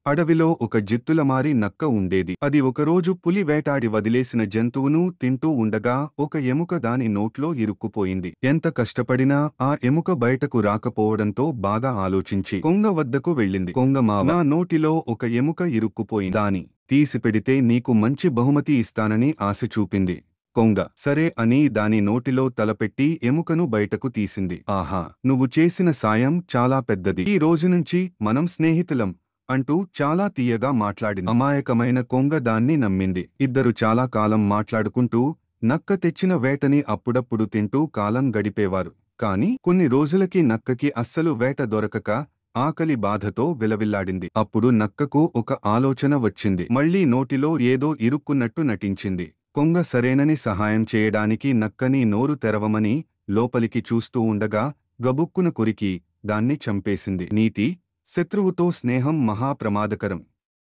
అడవిలో ఒక జిత్తులమారి నక్క ఉండేది. అది ఒకరోజు పులి వేటాడి వదిలేసిన జంతువును తింటూ ఉండగా ఒక ఎముక దాని నోట్లో ఇరుక్కుపోయింది. ఎంత కష్టపడినా ఆ ఎముక బయటకు రాకపోవడంతో బాగా ఆలోచించి కొంగ వద్దకు వెళ్ళింది. కొంగ మావ, నా నోటిలో ఒక ఎముక ఇరుక్కుపోయింది. దాని తీసిపెడితే నీకు మంచి బహుమతి ఇస్తానని ఆశ చూపింది. కొంగ సరే అని దాని నోటిలో తలపెట్టి ఎముకను బయటకు తీసింది. ఆహా, నువ్వు చేసిన సాయం చాలా పెద్దది. ఈ రోజునుంచి మనం స్నేహితులం అంటూ చాలా తీయగా మాట్లాడింది. అమాయకమైన కొంగ దాన్ని నమ్మింది. ఇద్దరు చాలా కాలం మాట్లాడుకుంటూ నక్క తెచ్చిన వేటని అప్పుడప్పుడు తింటూ కాలం గడిపేవారు. కాని కొన్ని రోజులకి నక్కకి అస్సలు వేట దొరకక ఆకలి బాధతో విలవిల్లాడింది. అప్పుడు నక్కకు ఒక ఆలోచన వచ్చింది. మళ్లీ నోటిలో ఏదో ఇరుక్కున్నట్టు నటించింది. కొంగ సరేనని సహాయం చేయడానికి నక్కని నోరు తెరవమని లోపలికి చూస్తూ ఉండగా గబుక్కున కొరికి దాన్ని చంపేసింది. నీతి: శత్రువుతో స్నేహం మహాప్రమాదకరం.